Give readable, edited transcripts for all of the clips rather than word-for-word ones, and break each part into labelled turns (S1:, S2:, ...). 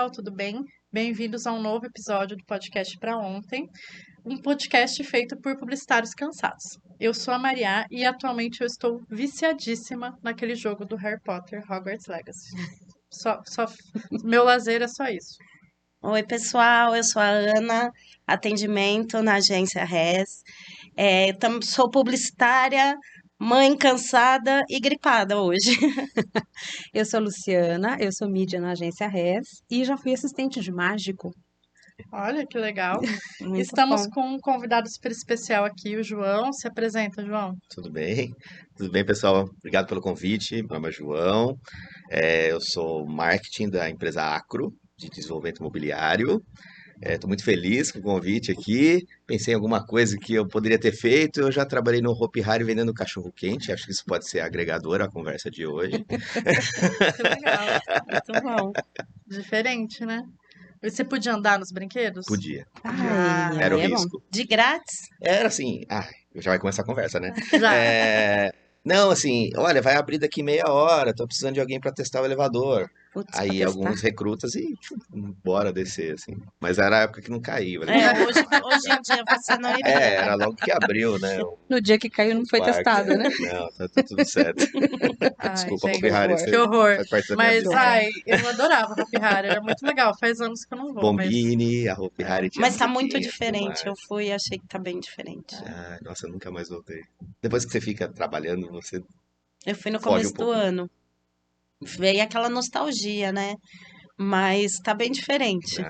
S1: pessoal, tudo bem? Bem-vindos a um novo episódio do podcast para ontem, um podcast feito por publicitários cansados. Eu sou a Maria e atualmente eu estou viciadíssima naquele jogo do Harry Potter, Hogwarts Legacy. Só, meu lazer é só isso.
S2: Oi, pessoal, eu sou a Ana, atendimento na agência RES. Sou publicitária, mãe cansada e gripada hoje.
S3: Eu sou Luciana, eu sou mídia na agência RES e já fui assistente de mágico.
S1: Olha que legal.
S2: Muito
S1: Estamos
S2: bom.
S1: com um convidado super especial aqui, o João. Se apresenta, João.
S4: Tudo bem? Tudo bem, pessoal? Obrigado pelo convite. Meu nome é João. Eu sou marketing da empresa Acro, de desenvolvimento imobiliário. Estou muito feliz com o convite aqui. Pensei em alguma coisa que eu poderia ter feito. Eu já trabalhei no Hopi Hari vendendo cachorro-quente. Acho que isso pode ser agregador à conversa de hoje.
S1: Que legal.
S2: Muito bom.
S1: Diferente, né? Você podia andar nos brinquedos?
S4: Podia.
S2: Ai,
S4: Era o
S2: é bom.
S4: risco.
S2: De grátis?
S4: Era assim, já vai começar a conversa, né?
S1: Já.
S4: Não, assim, olha, vai abrir daqui meia hora, tô precisando de alguém para testar o elevador.
S2: Putz, pra
S4: Aí
S2: testar.
S4: alguns recrutas e bora descer, assim. Mas era a época que não caiu, né?
S2: Hoje em dia você não iria.
S4: Era logo que abriu, né?
S3: No dia que caiu não foi
S4: parque.
S3: testado, né?
S4: Não, tá tudo certo.
S1: Ai,
S4: Desculpa,
S1: gente,
S4: Hopi Hari,
S3: que
S1: que horror.
S4: faz parte da minha
S1: Mas,
S4: vida.
S1: ai, eu adorava Hopi Hari, era muito legal. Faz anos que eu não vou, mas...
S4: Bombini, a Hopi Hari tinha
S2: Mas tá muito
S4: musiquinha e tudo
S2: diferente. Eu
S4: mais.
S2: fui e achei que tá bem diferente.
S4: Nossa, eu nunca mais voltei. Depois que você fica trabalhando, você
S2: Eu fui no
S4: foge um
S2: começo do
S4: pouco.
S2: ano. Veio aquela nostalgia, né? Mas tá bem diferente.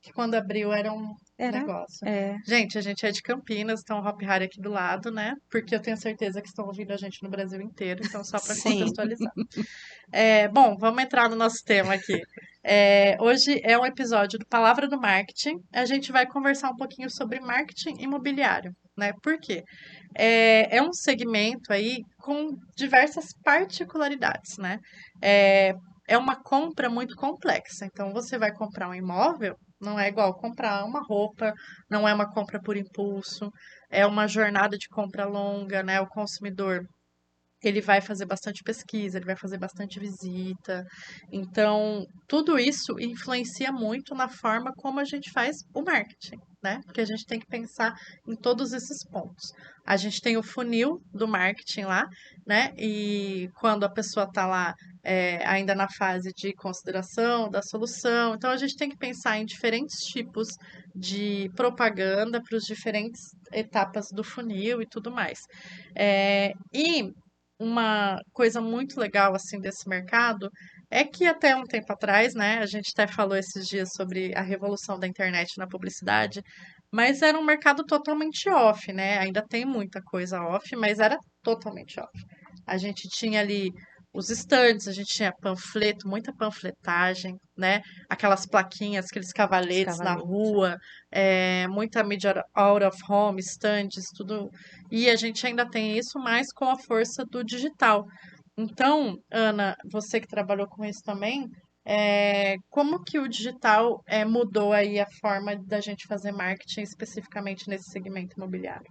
S1: Que quando abriu era um
S3: Era?
S1: negócio.
S3: É.
S1: Gente, a gente é de Campinas, então o Hopi Hari aqui do lado, né? Porque eu tenho certeza que estão ouvindo a gente no Brasil inteiro, então só para
S2: Sim.
S1: contextualizar. Bom, vamos entrar no nosso tema aqui. Hoje é um episódio do Palavra do Marketing. A gente vai conversar um pouquinho sobre marketing imobiliário, né? Por quê? É um segmento aí com diversas particularidades, né? É uma compra muito complexa. Então, você vai comprar um imóvel, não é igual comprar uma roupa, não é uma compra por impulso, é uma jornada de compra longa, né? O consumidor ele vai fazer bastante pesquisa, ele vai fazer bastante visita. Então, tudo isso influencia muito na forma como a gente faz o marketing, né? Porque a gente tem que pensar em todos esses pontos. A gente tem o funil do marketing lá, né? E quando a pessoa está lá ainda na fase de consideração da solução, então a gente tem que pensar em diferentes tipos de propaganda para as diferentes etapas do funil e tudo mais. E uma coisa muito legal assim desse mercado é que até um tempo atrás, né, a gente até falou esses dias sobre a revolução da internet na publicidade, mas era um mercado totalmente off, né? Ainda tem muita coisa off, mas era totalmente off. A gente tinha ali os estandes, a gente tinha panfleto, muita panfletagem, né? Aquelas plaquinhas, aqueles cavaletes na rua, muita mídia out of home, estandes, tudo. E a gente ainda tem isso, mas com a força do digital. Então, Ana, você que trabalhou com isso também, como que o digital mudou aí a forma da gente fazer marketing especificamente nesse segmento imobiliário?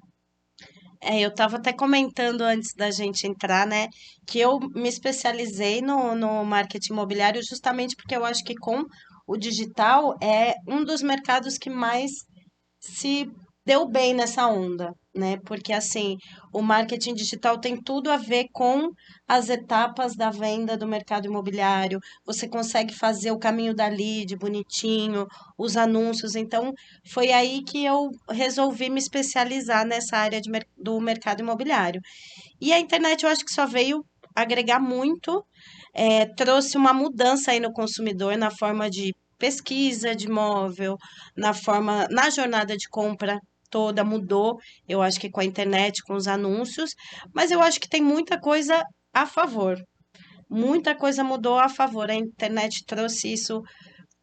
S2: Eu estava até comentando antes da gente entrar, né, que eu me especializei no marketing imobiliário justamente porque eu acho que com o digital é um dos mercados que mais se deu bem nessa onda, né? Porque assim, o marketing digital tem tudo a ver com as etapas da venda do mercado imobiliário. Você consegue fazer o caminho da lead bonitinho, os anúncios. Então, foi aí que eu resolvi me especializar nessa área do mercado imobiliário. E a internet eu acho que só veio agregar muito, trouxe uma mudança aí no consumidor na forma de pesquisa de imóvel, na jornada de compra toda mudou, eu acho que com a internet, com os anúncios, mas eu acho que tem muita coisa a favor. Muita coisa mudou a favor. A internet trouxe isso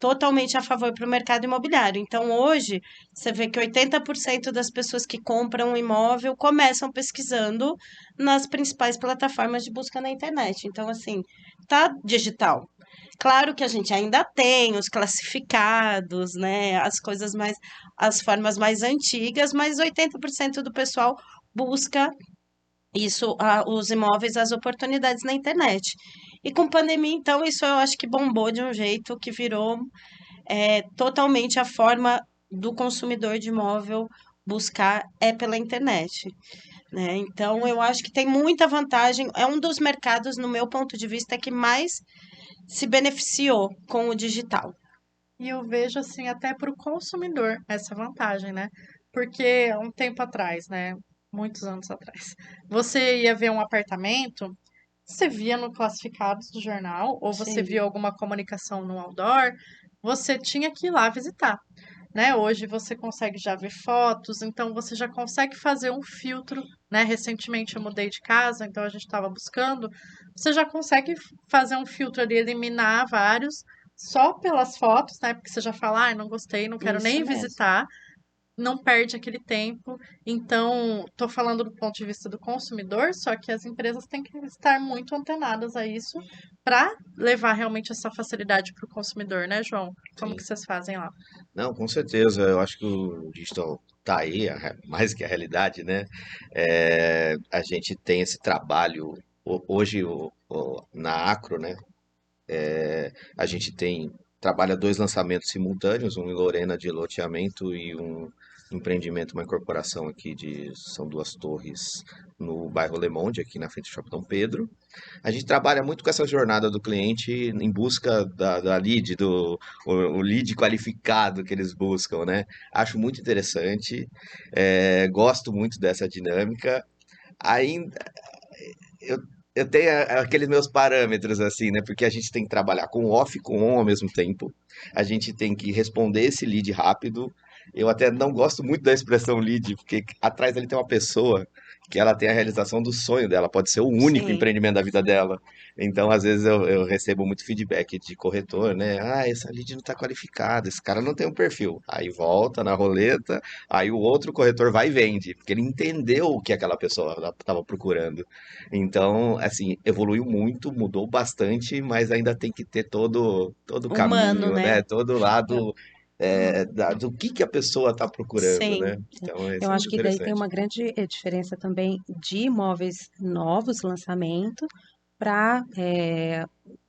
S2: totalmente a favor para o mercado imobiliário. Então, hoje, você vê que 80% das pessoas que compram um imóvel começam pesquisando nas principais plataformas de busca na internet. Então, assim, tá digital. Claro que a gente ainda tem os classificados, né? As formas mais antigas, mas 80% do pessoal busca isso, os imóveis, as oportunidades na internet. E com pandemia, então, isso eu acho que bombou de um jeito que virou totalmente a forma do consumidor de imóvel buscar pela internet, né? Então, eu acho que tem muita vantagem. É um dos mercados, no meu ponto de vista, que mais se beneficiou com o digital.
S1: E eu vejo assim até para o consumidor essa vantagem, né? Porque há um tempo atrás, né? Muitos anos atrás, você ia ver um apartamento, você via no classificados do jornal, ou você
S2: Sim,
S1: via alguma comunicação no outdoor, você tinha que ir lá visitar, né? Hoje você consegue já ver fotos, então você já consegue fazer um filtro, né? Recentemente eu mudei de casa, então a gente estava buscando, você já consegue fazer um filtro ali, eliminar vários só pelas fotos, né? Porque você já fala, ah, não gostei, não quero
S2: isso
S1: nem
S2: mesmo.
S1: visitar, não perde aquele tempo. Então, estou falando do ponto de vista do consumidor, só que as empresas têm que estar muito antenadas a isso para levar realmente essa facilidade para o consumidor, né, João? Como que
S4: Sim.
S1: vocês fazem lá?
S4: Não, com certeza. Eu acho que o digital tá aí, mais que a realidade, né? A gente tem esse trabalho hoje na Acro, né? A gente trabalha dois lançamentos simultâneos, um em Lorena de loteamento e um empreendimento, uma incorporação aqui são duas torres no bairro Le Monde, aqui na frente do Shopping Dom Pedro. A gente trabalha muito com essa jornada do cliente em busca da lead, o lead qualificado que eles buscam, né? Acho muito interessante, gosto muito dessa dinâmica. Ainda eu, eu tenho aqueles meus parâmetros assim, né? Porque a gente tem que trabalhar com off e com on ao mesmo tempo. A gente tem que responder esse lead rápido. Eu até não gosto muito da expressão lead, porque atrás dele tem uma pessoa que ela tem a realização do sonho dela, pode ser o único
S2: Sim.
S4: empreendimento da vida dela. Então, às vezes, eu recebo muito feedback de corretor, né? Ah, essa lead não está qualificada, esse cara não tem um perfil. Aí volta na roleta, aí o outro corretor vai e vende, porque ele entendeu o que aquela pessoa estava procurando. Então, assim, evoluiu muito, mudou bastante, mas ainda tem que ter todo o
S2: Humano,
S4: caminho,
S2: né?
S4: né? Todo o lado do que a pessoa está procurando,
S2: Sim.
S4: né? Então,
S3: Eu
S4: isso é
S3: acho
S4: muito
S3: que daí tem
S4: interessante.
S3: uma grande diferença também de imóveis novos, lançamento, para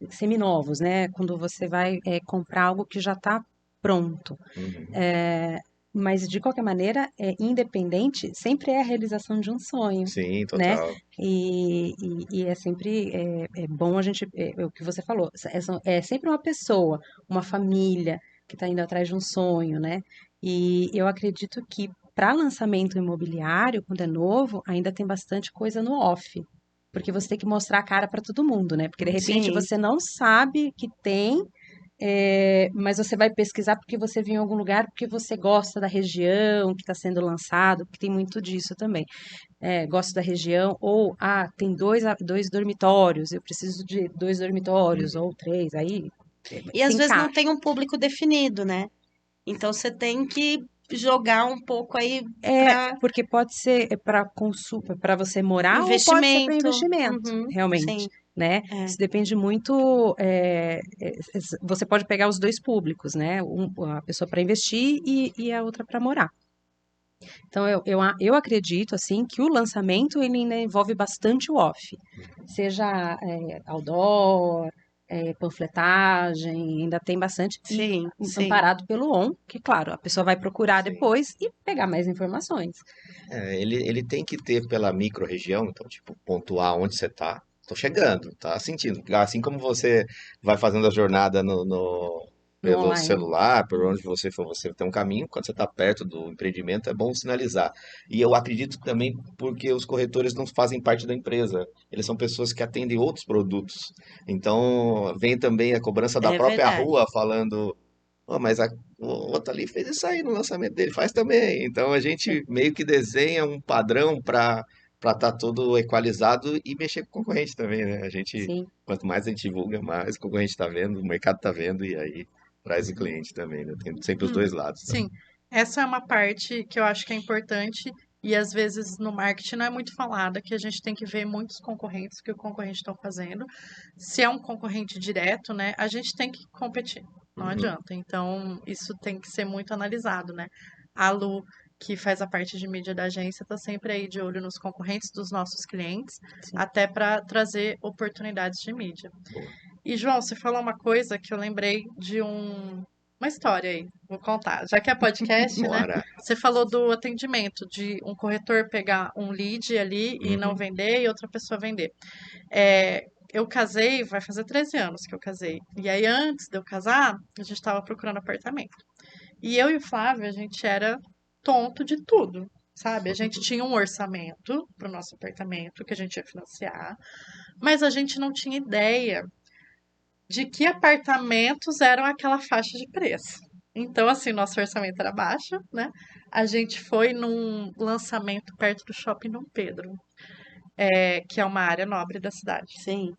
S3: seminovos, né? Quando você vai comprar algo que já está pronto.
S4: Uhum.
S3: É, mas de qualquer maneira, independente, sempre é a realização de um sonho,
S4: Sim,
S3: né?
S4: total.
S3: E é sempre bom a gente, é o que você falou, é sempre uma pessoa, uma família que está indo atrás de um sonho, né? E eu acredito que para lançamento imobiliário, quando é novo, ainda tem bastante coisa no off. Porque você tem que mostrar a cara para todo mundo, né? Porque de repente
S2: Sim.
S3: você não sabe que tem, mas você vai pesquisar porque você viu em algum lugar, porque você gosta da região que está sendo lançado, porque tem muito disso também. Gosto da região, ou tem dois dormitórios, eu preciso de dois dormitórios,
S4: Uhum.
S3: ou três, aí
S2: E
S3: se
S2: às vezes não
S3: encaixa.
S2: tem um público definido, né? Então você tem que jogar um pouco aí para
S3: Porque pode ser para consumo, para você morar, ou pode ser para
S2: investimento.
S3: investimento,
S2: Uhum, sim,
S3: realmente, né?
S2: é.
S3: Isso depende muito. Você pode pegar os dois públicos, né? A pessoa para investir e a outra para morar. Então, eu acredito, assim, que o lançamento, ele ainda envolve bastante o off. Seja outdoor, panfletagem, ainda tem bastante. E
S2: Sim, sim.
S3: amparado pelo on, que, claro, a pessoa vai procurar
S4: Sim.
S3: depois e pegar mais informações.
S4: Ele tem que ter pela micro-região, então, tipo, pontuar onde você tá. Tô chegando, tá sentindo. Assim como você vai fazendo a jornada
S3: No
S4: pelo
S3: online.
S4: celular, por onde você for, você tem um caminho. Quando você está perto do empreendimento, é bom sinalizar. E eu acredito também porque os corretores não fazem parte da empresa. Eles são pessoas que atendem outros produtos. Então, vem também a cobrança da
S2: É
S4: própria
S2: verdade.
S4: rua falando. "Ô, mas o outro ali fez isso aí no lançamento dele, faz também." Então a gente meio que desenha um padrão para estar todo equalizado e mexer com o concorrente também, né?
S3: Sim.
S4: Quanto mais a gente divulga, mais o concorrente está vendo, o mercado está vendo e aí traz o cliente também, né? Tem sempre os
S1: Hum,
S4: dois lados, né?
S1: sim, essa é uma parte que eu acho que é importante e às vezes no marketing não é muito falada, que a gente tem que ver muitos concorrentes, o que o concorrente está fazendo. Se é um concorrente direto, né, a gente tem que competir, não
S4: Uhum.
S1: adianta. Então, isso tem que ser muito analisado, né? A Lu que faz a parte de mídia da agência, está sempre aí de olho nos concorrentes dos nossos clientes,
S3: Sim.
S1: até para trazer oportunidades de mídia.
S4: Boa.
S1: E, João, você falou uma coisa que eu lembrei de uma história aí, vou contar. Já que é podcast, né?
S4: Bora.
S1: Você falou do atendimento, de um corretor pegar um lead ali e não
S4: Uhum.
S1: vender e outra pessoa vender. É, eu casei, vai fazer 13 anos que eu casei. E aí, antes de eu casar, a gente estava procurando apartamento. E eu e o Flávio, a gente era tonto de tudo, sabe? A gente tinha um orçamento para o nosso apartamento que a gente ia financiar, mas a gente não tinha ideia de que apartamentos eram aquela faixa de preço. Então, assim, nosso orçamento era baixo, né? A gente foi num lançamento perto do Shopping Dom Pedro, que é uma área nobre da cidade.
S2: Sim.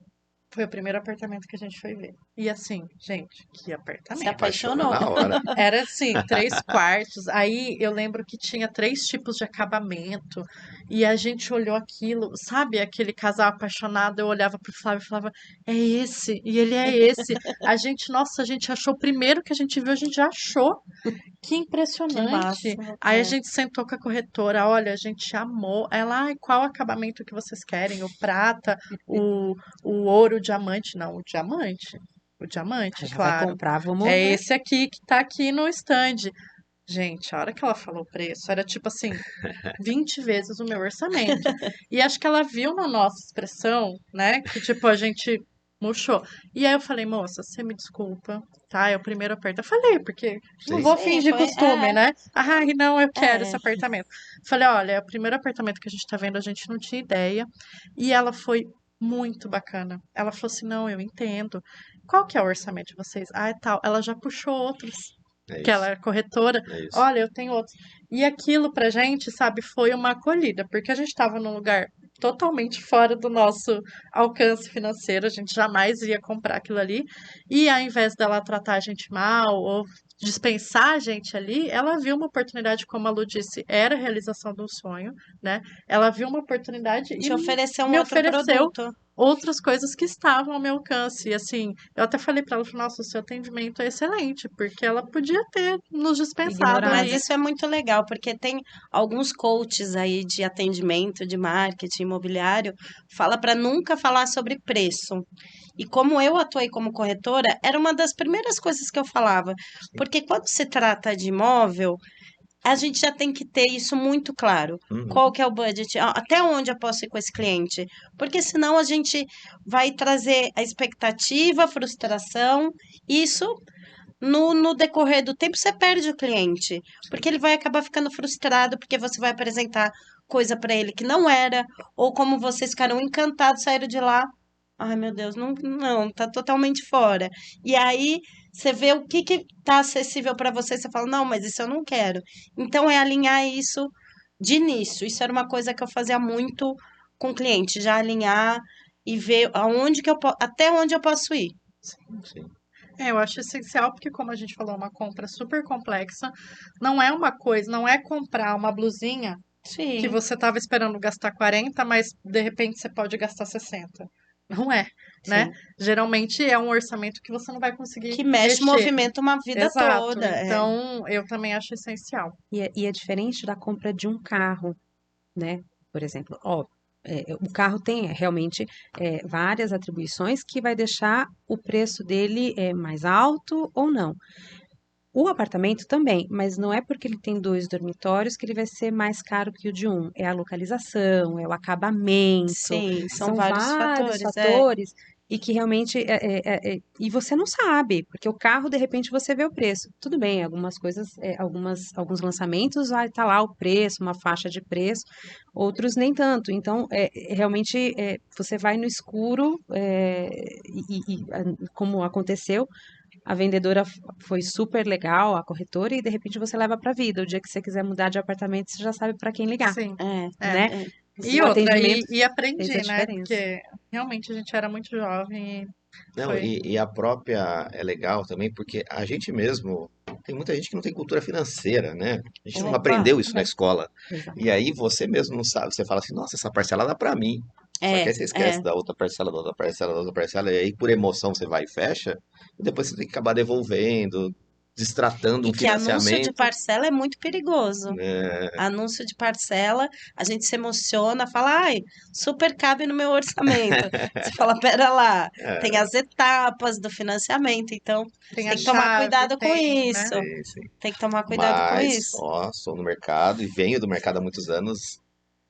S1: Foi o primeiro apartamento que a gente foi ver. E assim, gente, que
S2: Se
S1: apartamento.
S2: apaixonou.
S4: Na hora.
S1: Era assim, 3 quartos. Aí eu lembro que tinha 3 tipos de acabamento. E a gente olhou aquilo, sabe? Aquele casal apaixonado. Eu olhava pro Flávio e falava, é esse. E ele é esse. A gente, nossa, a gente achou. O primeiro que a gente viu, a gente já achou. Que
S2: Que
S1: impressionante.
S2: máximo.
S1: Aí a
S2: É.
S1: gente sentou com a corretora, olha, a gente amou. Ela, ai, qual acabamento que vocês querem? O prata, o ouro, o diamante? Não, o diamante. O diamante,
S3: Já vai
S1: claro.
S3: comprar, vamos
S1: É
S3: ver.
S1: esse aqui que tá aqui no stand. Gente, a hora que ela falou o preço, era tipo assim, 20 vezes o meu orçamento. E acho que ela viu na nossa expressão, né, que tipo a gente murchou. E aí eu falei, moça, você me desculpa, tá? É o primeiro aperto. Eu falei, porque não
S4: Sim,
S1: vou
S4: sim.
S2: Sim,
S1: fingir
S2: foi.
S1: costume, né? Ai, não, eu quero esse
S2: É.
S1: apartamento. Falei, olha, é o primeiro apartamento que a gente tá vendo, a gente não tinha ideia. E ela foi muito bacana. Ela falou assim, não, eu entendo. Qual que é o orçamento de vocês? Ah, é tal. Ela já puxou outros,
S4: É
S1: que
S4: isso.
S1: ela é corretora.
S4: É isso.
S1: Olha, eu tenho outros. E aquilo pra gente, sabe, foi uma acolhida, porque a gente tava num lugar totalmente fora do nosso alcance financeiro, a gente jamais ia comprar aquilo ali. E ao invés dela tratar a gente mal ou dispensar a gente ali, ela viu uma oportunidade, como a Lu disse, era a realização de um sonho, né? Ela viu uma oportunidade e
S2: Te oferecer um
S1: me
S2: outro
S1: ofereceu
S2: produto.
S1: outras coisas que estavam ao meu alcance. E assim, eu até falei pra ela, falei, nossa, o seu atendimento é excelente, porque ela podia ter nos dispensado
S3: Ignorado.
S2: Mas
S1: ali.
S2: isso é muito legal, porque tem alguns coaches aí de atendimento, de marketing imobiliário, fala para nunca falar sobre preço. E como eu atuei como corretora, era uma das primeiras coisas que eu falava, porque quando se trata de imóvel, a gente já tem que ter isso muito claro.
S4: Uhum.
S2: Qual que é o budget? Até onde eu posso ir com esse cliente? Porque senão a gente vai trazer a expectativa, a frustração. Isso no decorrer do tempo você perde o cliente, porque ele vai acabar ficando frustrado porque você vai apresentar coisa para ele que não era, ou como vocês ficaram encantados, saíram de lá, ai meu Deus, não, não, tá totalmente fora. E aí você vê o que tá acessível para você, você fala, não, mas isso eu não quero. Então é alinhar isso de início. Isso era uma coisa que eu fazia muito com o cliente, já alinhar e ver aonde que até onde eu posso ir.
S4: Sim.
S1: Eu acho essencial porque, como a gente falou, é uma compra super complexa. Não é uma coisa, não é comprar uma blusinha que
S2: Sim,
S1: você estava esperando gastar 40, mas de repente você pode gastar 60. Não é, né?
S2: sim.
S1: Geralmente é um orçamento que você não vai conseguir
S2: Que mexe,
S1: mexer.
S2: movimenta uma vida
S1: Exato.
S2: toda.
S1: Então, eu também acho essencial.
S3: E é diferente da compra de um carro, né? Por exemplo, ó, o carro tem realmente várias atribuições que vai deixar o preço dele mais alto ou não. O apartamento também, mas não é porque ele tem 2 dormitórios que ele vai ser mais caro que o de um. É a localização, é o acabamento,
S2: Sim, são
S3: são
S2: vários
S3: vários
S2: fatores.
S3: fatores e que realmente e você não sabe, porque o carro de repente você vê o preço. Tudo bem, algumas coisas, alguns lançamentos vai estar lá o preço, uma faixa de preço, outros nem tanto. Então, realmente você vai no escuro como aconteceu. A vendedora foi super legal, a corretora, e de repente você leva para a vida. O dia que você quiser mudar de apartamento, você já sabe para quem ligar,
S1: Sim, é.
S3: né?
S2: É.
S1: E
S3: O
S1: outra,
S3: atendimento
S1: e
S3: fez a
S1: aprendi, né?
S3: diferença.
S1: Porque realmente a gente era muito jovem e
S4: Não,
S1: foi.
S4: e a própria é legal também, porque a gente mesmo, tem muita gente que não tem cultura financeira, né? A gente não
S2: Opa,
S4: aprendeu isso na escola.
S3: Exato.
S4: E aí você mesmo não sabe, você fala assim, nossa, essa parcela dá pra mim. Só que aí você esquece da outra parcela, da outra parcela, da outra parcela, e aí por emoção você vai e fecha, e depois você tem que acabar devolvendo. destratando
S2: E
S4: um
S2: que anúncio de
S4: financiamento.
S2: parcela é muito perigoso.
S4: É,
S2: Anúncio de parcela, a gente se emociona, fala, ai, super cabe no meu orçamento. Você fala, pera lá, tem
S4: é,
S2: as etapas do financiamento, então
S1: Tem
S2: você
S1: a
S2: tem que tomar
S1: chave,
S2: cuidado com
S1: tem, né?
S2: isso.
S4: sim, sim.
S2: Tem que tomar cuidado com
S4: Mas,
S2: isso.
S4: ó, sou no mercado e venho do mercado há muitos anos.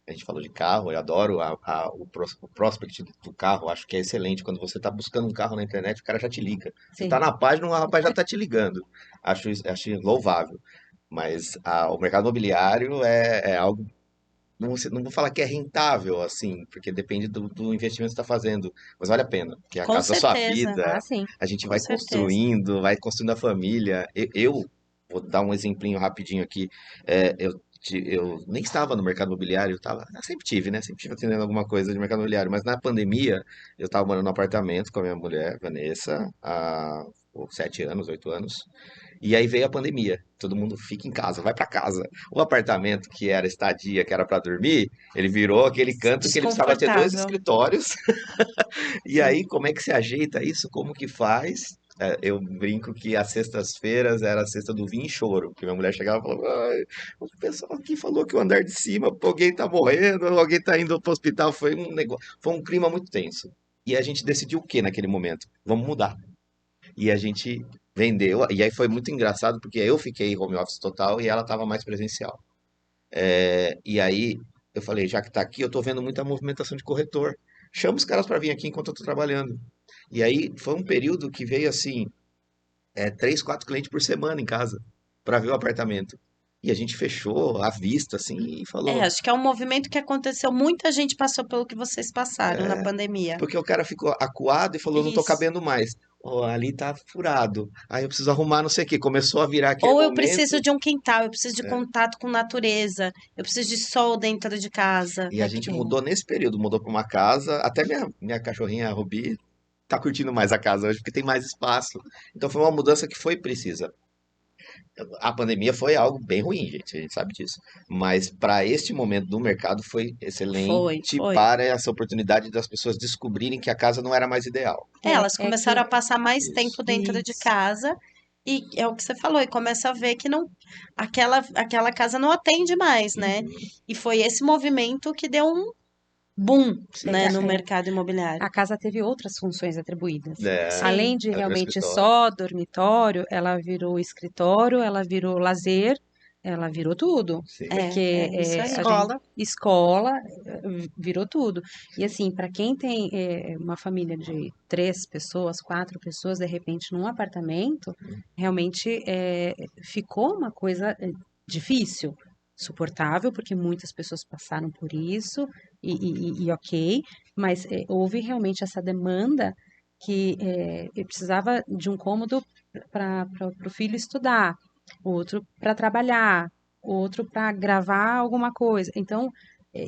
S4: A gente falou de carro, eu adoro o prospect do carro, acho que é excelente. Quando você está buscando um carro na internet, o cara já te liga. Você está
S3: Sim.
S4: na página, o rapaz já está te ligando. Acho louvável. Mas o mercado imobiliário é algo, não vou falar que é rentável, assim, porque depende do investimento que você está fazendo, mas vale a pena, porque é a
S2: Com
S4: casa da sua
S2: certeza,
S3: Ah,
S4: vida,
S3: sim.
S4: a gente
S2: com certeza.
S4: vai construindo a família. Eu vou dar um exemplinho rapidinho aqui. Eu nem estava no mercado imobiliário, eu sempre tive, né? Sempre tive atendendo alguma coisa de mercado imobiliário, mas na pandemia eu estava morando num apartamento com a minha mulher, Vanessa, há 7 anos, 8 anos. E aí veio a pandemia. Todo mundo fica em casa, vai pra casa. O apartamento que era estadia, que era pra dormir, ele virou aquele canto que ele precisava ter dois
S2: Desconfortável.
S4: escritórios. E
S2: Sim.
S4: aí, como é que se ajeita isso? Como que faz? Eu brinco que as sextas-feiras era a sexta do vinho e choro, porque minha mulher chegava e falava: "Ai, o pessoal aqui falou que o andar de cima, pô, alguém tá morrendo, alguém tá indo pro hospital." Foi um negócio, foi um clima muito tenso. E a gente decidiu o que naquele momento? Vamos mudar. E a gente vendeu. E aí foi muito engraçado porque eu fiquei home office total e ela estava mais presencial. E aí eu falei, já que tá aqui, eu tô vendo muita movimentação de corretor. Chama os caras para vir aqui enquanto eu tô trabalhando. E aí foi um período que veio assim, 3, 4 clientes por semana em casa para ver o apartamento. E a gente fechou à vista assim e
S2: É,
S4: falou,
S2: acho que é um movimento que aconteceu. Muita gente passou pelo que vocês passaram na pandemia.
S4: porque o cara ficou acuado e falou, não tô
S2: Isso.
S4: cabendo mais. Ó, ali tá furado. Aí eu preciso arrumar não sei o quê. Começou a virar aquele
S2: Ou eu preciso
S4: momento.
S2: de um quintal, eu preciso de contato com natureza, eu preciso de sol dentro de casa.
S4: E a gente
S3: Sim.
S4: mudou nesse período, mudou para uma casa. Até minha cachorrinha, a Rubi, tá curtindo mais a casa hoje porque tem mais espaço. Então foi uma mudança que foi precisa. A pandemia foi algo bem ruim, gente, a gente sabe disso. Mas para este momento do mercado foi
S2: Foi,
S4: excelente
S2: foi.
S4: para essa oportunidade das pessoas descobrirem que a casa não era mais ideal.
S2: É, elas
S3: É
S2: começaram
S3: que
S2: a passar mais
S4: Isso.
S2: tempo dentro de
S3: isso.
S2: casa e é o que você falou, e começa a ver que não, aquela casa não atende mais, né?
S4: Uhum.
S2: E foi esse movimento que deu um boom,
S3: É que
S2: né,
S4: Sim,
S2: no
S4: sim.
S2: mercado imobiliário.
S3: a casa teve outras funções atribuídas.
S2: Sim,
S3: Além de
S4: Ela virou
S3: realmente
S4: escritório.
S3: só dormitório, ela virou escritório, ela virou lazer, ela virou tudo.
S4: Sim.
S3: Porque
S2: isso aí.
S3: a gente,
S1: Escola.
S3: escola, virou tudo. E assim, para quem tem uma família de 3 pessoas, 4 pessoas, de repente, num apartamento, realmente ficou uma coisa difícil. Suportável, porque muitas pessoas passaram por isso, e ok, mas houve realmente essa demanda que eu precisava de um cômodo para o filho estudar, outro para trabalhar, outro para gravar alguma coisa. Então,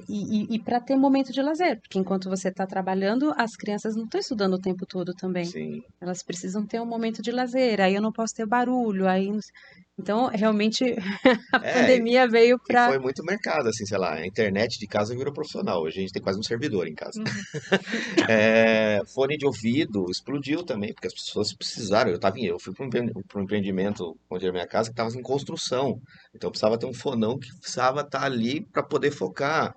S3: e para ter momento de lazer, porque enquanto você está trabalhando, as crianças não estão estudando o tempo todo também.
S4: Sim.
S3: Elas precisam ter um momento de lazer, aí eu não posso ter barulho, aí não sei. Então, realmente, a
S4: É,
S3: pandemia veio
S4: e
S3: para.
S4: foi muito mercado, assim, sei lá, a internet de casa virou profissional. Hoje a gente tem quase um servidor em casa.
S1: Uhum.
S4: Fone de ouvido explodiu também, porque as pessoas precisaram. Eu fui para um empreendimento onde era minha casa que estava em construção. Então eu precisava ter um fonão que precisava estar ali para poder focar.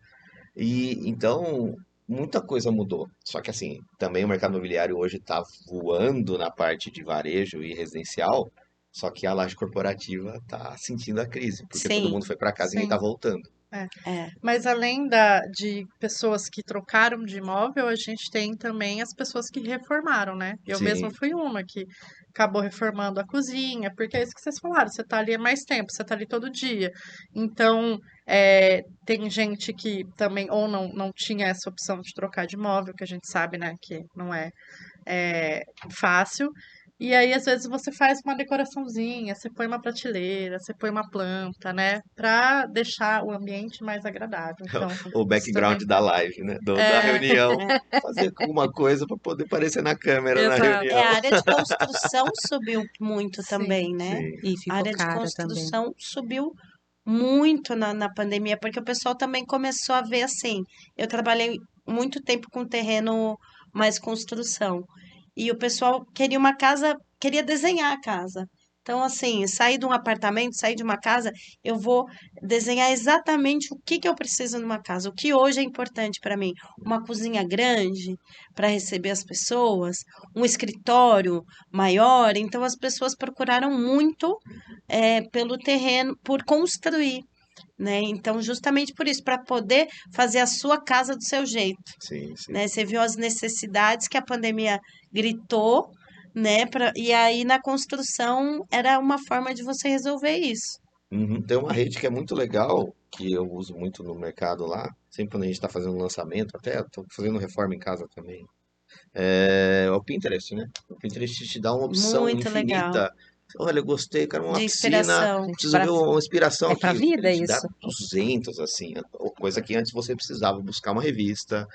S4: E então muita coisa mudou. Só que assim, também o mercado imobiliário hoje está voando na parte de varejo e residencial. Só que a laje corporativa está sentindo a crise, porque todo
S2: Sim,
S4: mundo foi para casa e ninguém está
S1: Sim.
S4: voltando.
S1: É.
S2: é.
S1: Mas além de pessoas que trocaram de imóvel, a gente tem também as pessoas que reformaram, né? Eu mesma
S4: Sim,
S1: fui uma que acabou reformando a cozinha, porque é isso que vocês falaram, você tá ali há mais tempo, você tá ali todo dia. Então, tem gente que também ou não tinha essa opção de trocar de imóvel, que a gente sabe, né, que não é fácil. E aí, às vezes, você faz uma decoraçãozinha, você põe uma prateleira, você põe uma planta, né? Pra deixar o ambiente mais agradável. Então,
S4: o
S1: isso também
S4: background da live, né? Da
S1: é,
S4: reunião.
S2: É,
S4: Fazer alguma coisa para poder aparecer na câmera na
S1: exato.
S2: a
S4: reunião.
S2: área de construção subiu muito
S1: Sim,
S2: também, né?
S4: Sim.
S3: E
S2: A
S3: ficou
S2: área de
S3: cara também.
S2: construção subiu muito na pandemia, porque o pessoal também começou a ver assim. Eu trabalhei muito tempo com terreno mais construção. E o pessoal queria uma casa, queria desenhar a casa. Então, assim, sair de um apartamento, sair de uma casa, eu vou desenhar exatamente o que que eu preciso numa casa, o que hoje é importante para mim. Uma cozinha grande para receber as pessoas, um escritório maior. Então, as pessoas procuraram muito pelo terreno, por construir, né? Então, justamente por isso, para poder fazer a sua casa do seu jeito,
S4: Sim, sim.
S2: né? Você viu as necessidades que a pandemia gritou, né? E aí na construção era uma forma de você resolver isso.
S4: Uhum. Tem uma rede que é muito legal, que eu uso muito no mercado lá, sempre quando a gente está fazendo lançamento, até estou fazendo reforma em casa também. É o Pinterest, né? O Pinterest te dá uma opção
S2: Muito legal.
S4: infinita. Olha, eu gostei, quero uma
S2: De
S4: piscina,
S2: inspiração.
S3: Gente,
S4: preciso ver uma inspiração
S3: é pra
S4: aqui.
S3: vida
S4: Ele te dá
S3: isso.
S4: 200, assim, coisa que antes você precisava buscar uma revista,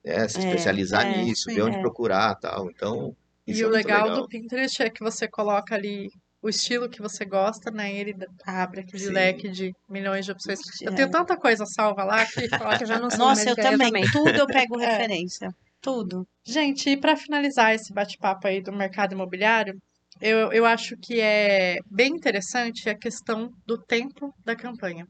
S4: se
S2: É,
S4: especializar
S2: é,
S4: nisso, ver
S1: Sim.
S4: onde procurar, tal. Então,
S1: E
S4: isso é
S1: o
S4: muito
S1: legal do
S4: legal.
S1: Pinterest é que você coloca ali o estilo que você gosta, né? E ele abre aquele
S4: Sim.
S1: leque de milhões de opções. Eu tenho
S2: é.
S1: tanta coisa salva lá que,
S3: Ó, que eu já não sei
S2: Nossa,
S3: mais o
S2: eu
S3: que é, eu
S2: também.
S3: também.
S2: Tudo eu pego
S1: é.
S2: referência. Tudo.
S1: Gente, e para finalizar esse bate-papo aí do mercado imobiliário, eu acho que é bem interessante a questão do tempo da campanha,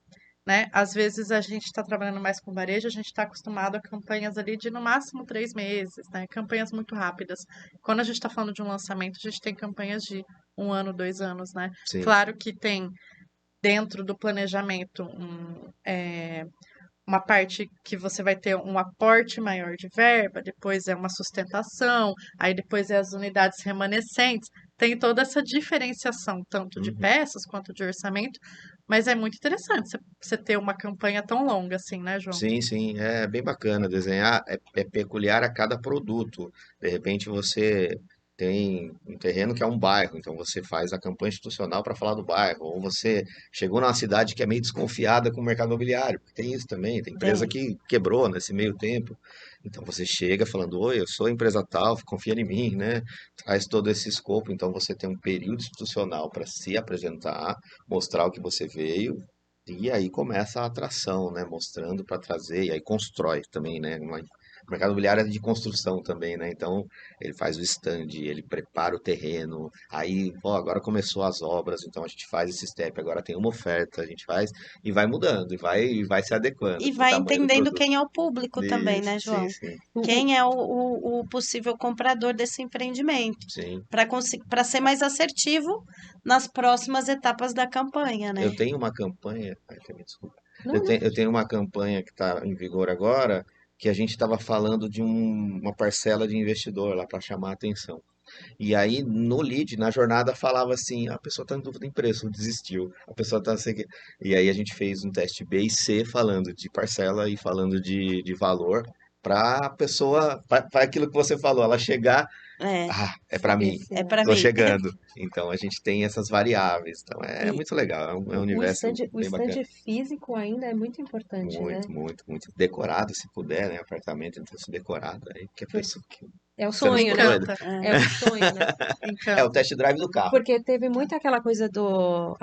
S1: né? Às vezes a gente está trabalhando mais com varejo, a gente está acostumado a campanhas ali de no máximo 3 meses, né? Campanhas muito rápidas. Quando a gente está falando de um lançamento, a gente tem campanhas de 1 ano, 2 anos, né?
S4: Sim, sim.
S1: Claro que tem dentro do planejamento uma parte que você vai ter um aporte maior de verba, depois é uma sustentação, aí depois é as unidades remanescentes. Tem toda essa diferenciação, tanto de
S4: Uhum.
S1: peças quanto de orçamento, mas é muito interessante você ter uma campanha tão longa assim, né, João?
S4: Sim, sim, é bem bacana. Desenhar é peculiar a cada produto. De repente você tem um terreno que é um bairro, então você faz a campanha institucional para falar do bairro. Ou você chegou numa cidade que é meio desconfiada com o mercado imobiliário, porque tem isso também, tem empresa
S2: Tem.
S4: que quebrou nesse meio tempo. Então você chega falando, oi, eu sou a empresa tal, confia em mim, né? Traz todo esse escopo, então você tem um período institucional para se apresentar, mostrar o que você veio. E aí começa a atração, né? Mostrando para trazer, e aí constrói também, né? O mercado imobiliário é de construção também, né? Então ele faz o stand, ele prepara o terreno, aí, ó, agora começou as obras, então a gente faz esse step, agora tem uma oferta, a gente faz e vai mudando, e vai se adequando
S2: E
S4: com o
S2: vai
S4: tamanho do
S2: entendendo
S4: produto.
S2: quem é o público também,
S4: Isso,
S2: né,
S4: sim,
S2: João?
S4: sim,
S3: O-
S2: Quem é o possível comprador desse empreendimento?
S4: sim.
S2: Para ser mais assertivo nas próximas etapas da campanha,
S4: Eu
S2: né?
S4: tenho uma campanha, me desculpa.
S3: Não,
S4: Eu tenho uma campanha que está em vigor agora, que a gente estava falando de uma parcela de investidor lá para chamar a atenção. E aí no lead, na jornada, falava assim: a pessoa está em dúvida em preço, desistiu. A pessoa está assim. E aí a gente fez um teste B e C falando de parcela e falando de valor para a pessoa, para aquilo que você falou, ela chegar,
S2: É,
S4: é para mim,
S3: esse
S2: é
S3: é.
S2: para
S4: tô
S2: mim.
S4: chegando. Então a gente tem essas variáveis. Então é
S3: E
S4: muito legal, é um
S3: o
S4: universo
S3: stand, o
S4: bem
S3: stand
S4: bacana.
S3: físico ainda é muito importante, né?
S4: Muito, muito, muito. Decorado, se puder, né? Apartamento, então se decorado, aí que a
S3: Por-
S4: pessoa que
S3: É o
S4: você não
S3: sonho,
S4: ficou
S3: né?
S4: doido.
S1: Encanta,
S3: É o sonho, né?
S4: É o
S1: encanta.
S4: test drive do carro.
S3: Porque teve muito aquela coisa do,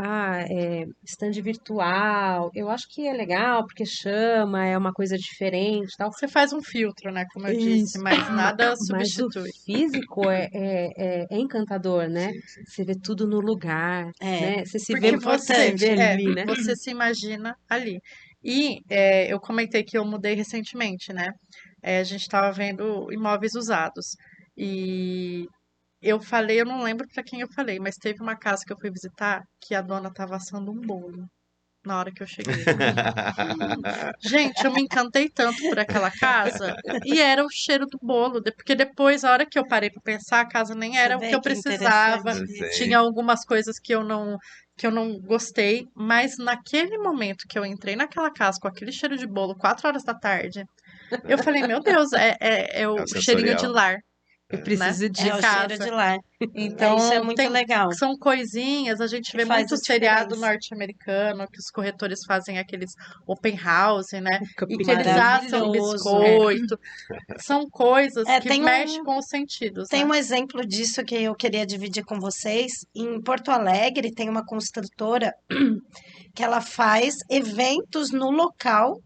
S3: stand virtual. Eu acho que é legal, porque chama, é uma coisa diferente, e tal.
S1: Você faz um filtro, né, como eu disse,
S3: Isso.
S1: mas nada
S3: Mas o
S1: substitui.
S3: físico é encantador, né?
S4: Sim, sim.
S3: Você vê tudo no lugar,
S2: É,
S3: né? Você se
S2: é
S3: vê,
S1: Porque
S3: você se
S1: você,
S3: vê
S2: importante.
S3: ali, né?
S1: você se imagina ali. E eu comentei que eu mudei recentemente, né? A gente estava vendo imóveis usados. E eu falei, eu não lembro para quem eu falei, mas teve uma casa que eu fui visitar que a dona estava assando um bolo na hora que eu cheguei. Gente, eu me encantei tanto por aquela casa e era o cheiro do bolo, porque depois, a hora que eu parei para pensar, a casa nem
S2: Você
S1: era o que
S2: vê
S1: eu
S2: que
S1: precisava,
S2: interessante
S4: Não
S2: isso.
S4: sei.
S1: tinha algumas coisas que eu não gostei, mas naquele momento que eu entrei naquela casa com aquele cheiro de bolo, 4 horas da tarde, eu falei, meu Deus, é
S4: É
S1: o
S4: o
S1: cheirinho de
S4: sensorial.
S1: lar,
S3: Eu
S1: né?
S3: preciso
S1: De
S2: É o
S3: disso.
S2: cheiro
S1: casa.
S2: de lar. Isso é
S1: Então,
S2: muito legal,
S1: são coisinhas, a gente
S2: que
S1: vê
S2: faz
S1: muito
S2: a
S1: seriado
S2: diferença.
S1: norte-americano, que os corretores fazem aqueles open house, né?
S3: O
S1: E que
S3: Camping
S1: eles assam
S2: Maravilhoso.
S1: biscoito. São coisas
S2: É,
S1: que mexem com os sentidos,
S2: tem
S1: né?
S2: um exemplo disso que eu queria dividir com vocês. Em Porto Alegre tem uma construtora que ela faz eventos no local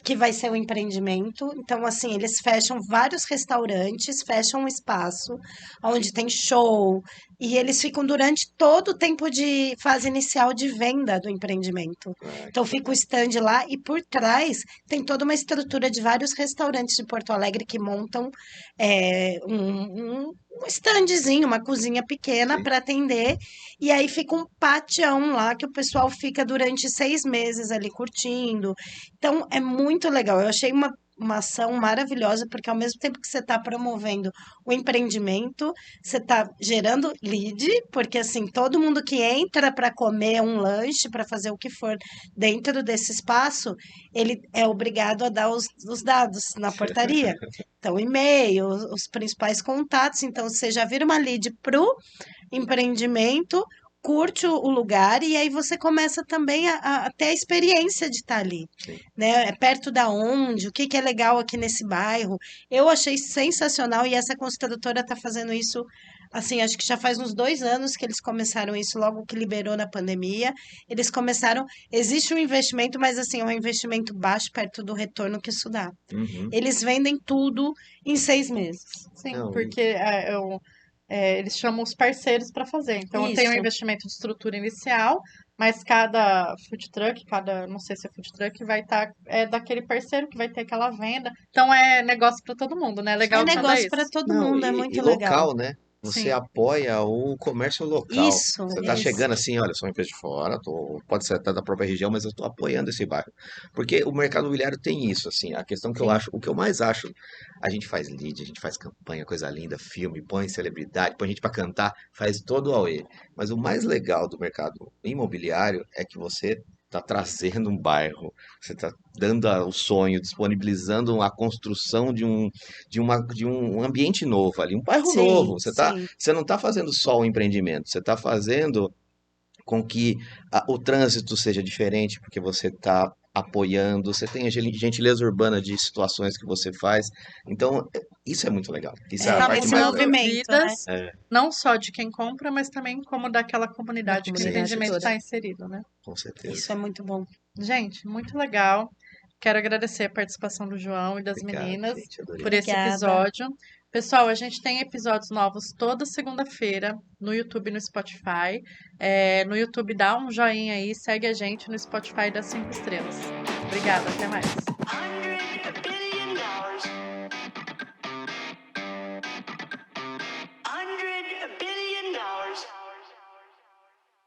S2: que vai ser o empreendimento. Então, assim, eles fecham vários restaurantes, fecham um espaço onde tem show, e eles ficam durante todo o tempo de fase inicial de venda do empreendimento.
S4: Ah,
S2: Então,
S4: que
S2: fica o
S4: legal.
S2: stand lá e por trás tem toda uma estrutura de vários restaurantes de Porto Alegre que montam um standzinho, uma cozinha pequena
S4: Sim.
S2: para atender. E aí fica um patião lá que o pessoal fica durante 6 meses ali curtindo. Então, é muito legal. Eu achei uma ação maravilhosa, porque ao mesmo tempo que você está promovendo o empreendimento, você está gerando lead, porque assim, todo mundo que entra para comer um lanche, para fazer o que for dentro desse espaço, ele é obrigado a dar os dados na portaria. Então, e-mail, os principais contatos. Então, você já vira uma lead para o empreendimento, curte o lugar e aí você começa também a ter a experiência de estar ali,
S4: Sim.
S2: né? É perto da onde, o que que é legal aqui nesse bairro. Eu achei sensacional e essa construtora está fazendo isso, assim, acho que já faz uns 2 anos que eles começaram isso, logo que liberou na pandemia. Eles começaram, existe um investimento, mas assim, é um investimento baixo perto do retorno que isso dá.
S4: Uhum.
S2: Eles vendem tudo em 6 meses.
S1: Sim,
S4: Não,
S1: porque eles chamam os parceiros para fazer. Então, tem um
S2: Isso.
S1: investimento de estrutura inicial, mas cada food truck, não sei se é food truck, vai estar daquele parceiro que vai ter aquela venda. Então, é negócio para todo mundo, né?
S2: É
S1: Legal quando é
S2: negócio para
S1: isso.
S2: todo
S4: não,
S2: mundo, é
S4: e
S2: muito legal.
S4: local, né? Você
S1: Sim,
S4: apoia o comércio local.
S2: Isso,
S4: Você está
S2: isso.
S4: chegando assim, olha, sou uma empresa de fora, pode ser até da própria região, mas eu estou apoiando esse bairro. Porque o mercado imobiliário tem isso, assim, a questão que eu
S2: Sim.
S4: acho, o que eu mais acho, a gente faz lead, a gente faz campanha, coisa linda, filme, põe celebridade, põe gente para cantar, faz todo o auê. Mas o mais legal do mercado imobiliário é que você está trazendo um bairro, você está dando o sonho, disponibilizando a construção de um ambiente novo ali, um bairro novo.
S2: Sim, sim.
S4: Você não está fazendo só o empreendimento, você está fazendo com que o trânsito seja diferente, porque você está apoiando, você tem a gentileza urbana de situações que você faz. Então, isso é muito legal. Isso é a
S2: É,
S1: está
S4: parte
S2: esse
S4: mais
S1: mudando
S4: legal.
S2: movimento, né?
S1: vidas,
S4: É,
S1: não só de quem compra, mas também como daquela
S3: Da
S1: comunidade que o
S3: comunidade
S1: empreendimento
S3: toda.
S1: está inserido, né?
S4: com certeza.
S2: Isso é muito bom.
S1: Gente, muito legal. Quero agradecer a participação do João e das
S4: Obrigado,
S1: meninas
S4: gente, adorei.
S1: por esse
S2: Obrigada.
S1: episódio. Pessoal, a gente tem episódios novos toda segunda-feira no YouTube e no Spotify. No YouTube dá um joinha aí, segue a gente no Spotify das 5 estrelas. Obrigada, até mais.